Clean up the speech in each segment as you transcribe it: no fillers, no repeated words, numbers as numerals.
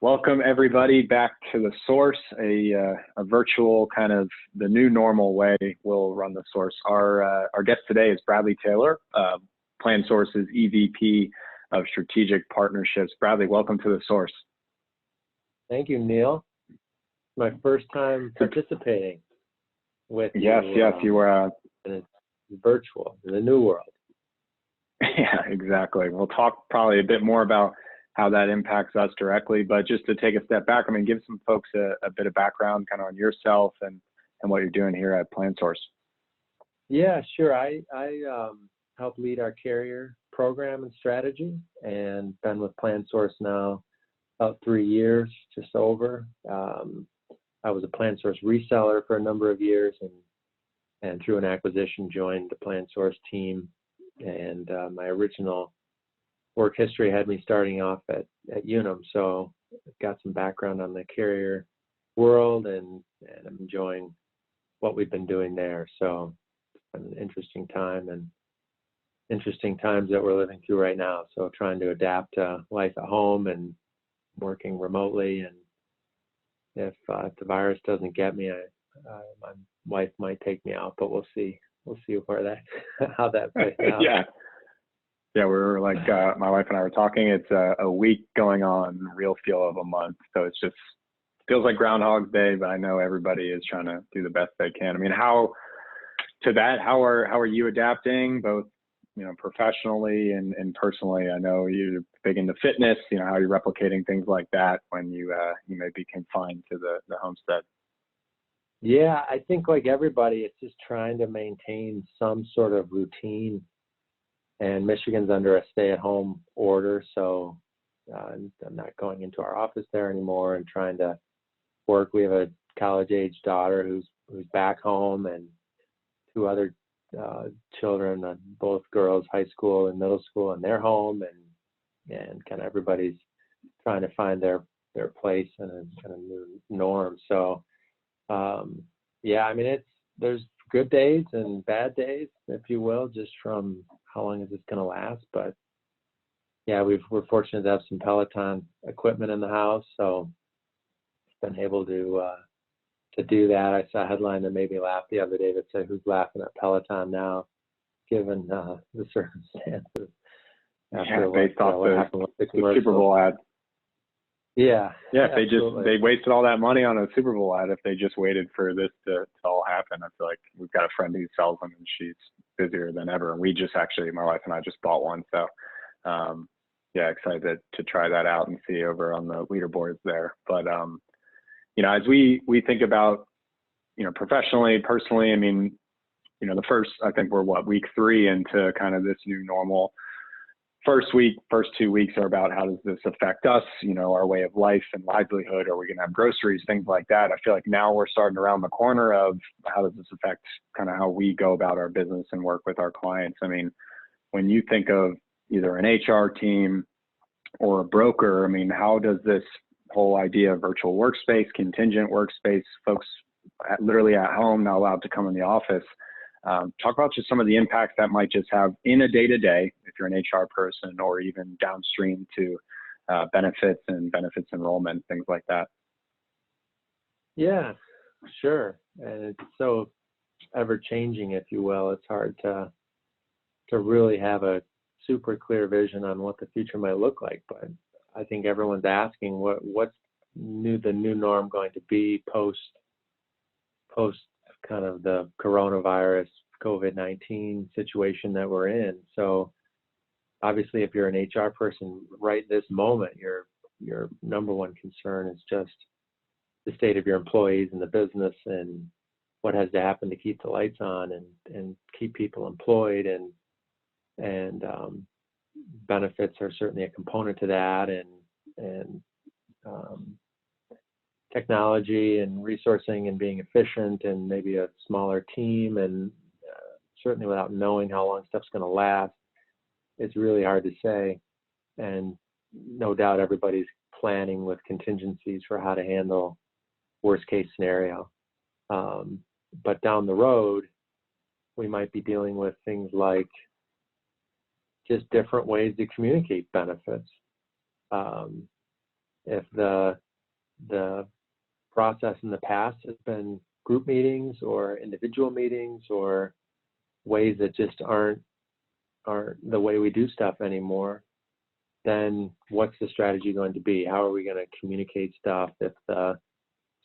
Welcome everybody back to the Source, a virtual kind of the new normal way we'll run the Source. Our guest today is Bradley Taylor, PlanSource's EVP of Strategic Partnerships. Bradley, welcome to the Source. Thank you, Neil. My first time participating with Yes, you were. And it's virtual in the new world. Yeah, exactly. We'll talk probably a bit more about how that impacts us directly, but just to take a step back, I mean, give some folks a bit of background kind of on yourself and what you're doing here at PlanSource. Yeah, sure. I help lead our carrier program and strategy, and been with PlanSource now about 3 years, just over. I was a PlanSource reseller for a number of years, and through an acquisition joined the PlanSource team. And my original work history had me starting off at Unum, so I've got some background on the carrier world, and I'm enjoying what we've been doing there. So it's been an interesting time and interesting times that we're living through right now. So trying to adapt to life at home and working remotely, and if the virus doesn't get me, my wife might take me out, but we'll see. We'll see where how that plays out. Yeah, we were like, my wife and I were talking, it's a week going on, real feel of a month. So it's just, feels like Groundhog's Day, but I know everybody is trying to do the best they can. I mean, how are you adapting, both, professionally and personally? I know you're big into fitness, how are you replicating things like that when you may be confined to the homestead? Yeah, I think like everybody, it's just trying to maintain some sort of routine. And Michigan's under a stay-at-home order, so I'm not going into our office there anymore and trying to work. We have a college-age daughter who's back home, and 2 other children, both girls, high school and middle school, and they're home, and kind of everybody's trying to find their place in a kind of new norm. So yeah, I mean, there's good days and bad days, if you will, just from how long is this going to last. But yeah, we're fortunate to have some Peloton equipment in the house, so been able to do that. I saw a headline that made me laugh the other day that said, "Who's laughing at Peloton now?" Given the circumstances. Yeah, based off the Super Bowl ad. Yeah. Yeah, if they wasted all that money on a Super Bowl ad, if they just waited for this to all happen. I feel like we've got a friend who sells them, and she's busier than ever. And we just actually, my wife and I just bought one. So yeah, excited to try that out and see over on the leaderboards there. But as we think about, professionally, personally, I mean, I think we're week 3 into kind of this new normal. First 2 weeks are about how does this affect us, our way of life and livelihood. Are we going to have groceries, things like that? I feel like now we're starting around the corner of how does this affect kind of how we go about our business and work with our clients. I mean, when you think of either an HR team or a broker, I mean, how does this whole idea of virtual workspace, contingent workspace, folks literally at home, not allowed to come in the office, talk about just some of the impacts that might just have in a day-to-day, if you're an HR person, or even downstream to benefits and benefits enrollment, things like that. Yeah, sure. And it's so ever-changing, if you will. It's hard to really have a super clear vision on what the future might look like. But I think everyone's asking what's the new norm going to be post kind of the coronavirus COVID-19 situation that we're in. So obviously, if you're an HR person right this moment, your number one concern is just the state of your employees and the business, and what has to happen to keep the lights on and keep people employed, and benefits are certainly a component to that, and technology and resourcing and being efficient, and maybe a smaller team, and certainly without knowing how long stuff's going to last, it's really hard to say. And no doubt everybody's planning with contingencies for how to handle worst case scenario. But down the road, we might be dealing with things like just different ways to communicate benefits. if the process in the past has been group meetings or individual meetings or ways that just aren't the way we do stuff anymore, then what's the strategy going to be? How are we going to communicate stuff if the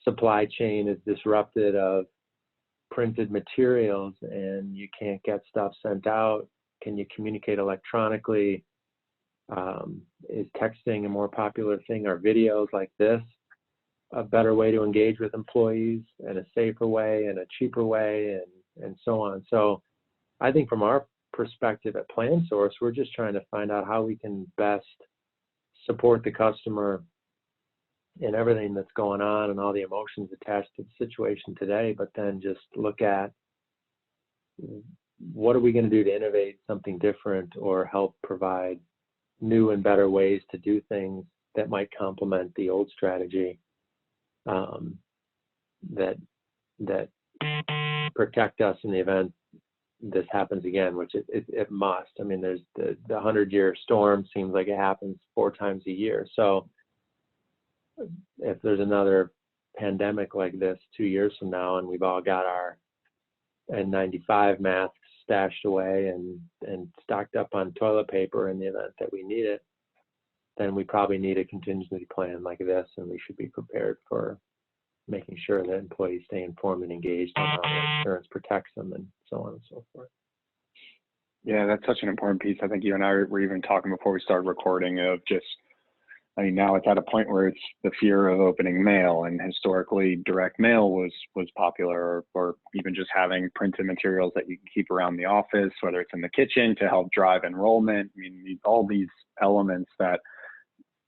supply chain is disrupted of printed materials and you can't get stuff sent out? Can you communicate electronically? Is texting a more popular thing? Are videos like this a better way to engage with employees in a safer way and a cheaper way, and so on? So I think from our perspective at PlanSource, we're just trying to find out how we can best support the customer in everything that's going on and all the emotions attached to the situation today, but then just look at what are we going to do to innovate something different or help provide new and better ways to do things that might complement the old strategy, that protect us in the event this happens again, which it must. I mean, there's the 100-year storm seems like it happens 4 times a year. So if there's another pandemic like this 2 years from now and we've all got our N95 masks stashed away and stocked up on toilet paper in the event that we need it, then we probably need a contingency plan like this, and we should be prepared for making sure that employees stay informed and engaged on how their insurance protects them and so on and so forth. Yeah, that's such an important piece. I think you and I were even talking before we started recording of just, I mean, now it's at a point where it's the fear of opening mail, and historically direct mail was popular, or even just having printed materials that you can keep around the office, whether it's in the kitchen to help drive enrollment. I mean, all these elements that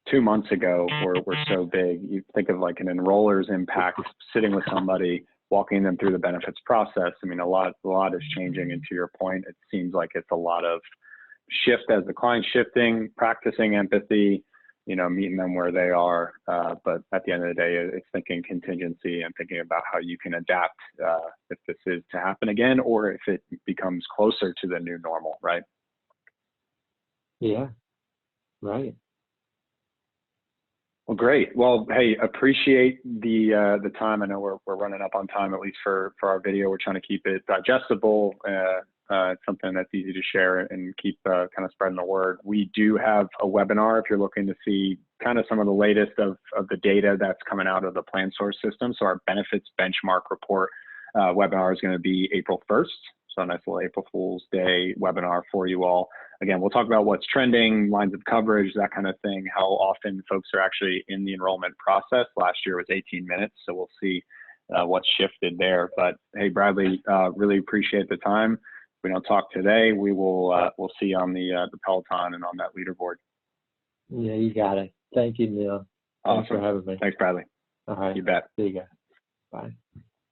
2 months ago were so big. You think of like an enroller's impact, sitting with somebody, walking them through the benefits process. I mean, a lot is changing, and to your point, it seems like it's a lot of shift as the client's shifting, practicing empathy, meeting them where they are. But at the end of the day, it's thinking contingency and thinking about how you can adapt if this is to happen again, or if it becomes closer to the new normal, right? Yeah, right. Well, great. Well, hey, appreciate the time. I know we're running up on time, at least for our video. We're trying to keep it digestible. It's something that's easy to share and keep kind of spreading the word. We do have a webinar if you're looking to see kind of some of the latest of the data that's coming out of the PlanSource system. So our benefits benchmark report webinar is going to be April 1st. So a nice little April Fool's Day webinar for you all. Again, we'll talk about what's trending, lines of coverage, that kind of thing, how often folks are actually in the enrollment process. Last year was 18 minutes, so we'll see what's shifted there. But hey, Bradley, really appreciate the time. If we don't talk today, we'll see you on the Peloton and on that leaderboard. Yeah, you got it. Thank you, Neil. Awesome. Thanks for having me. Thanks, Bradley. All right. You bet. See you guys. Bye.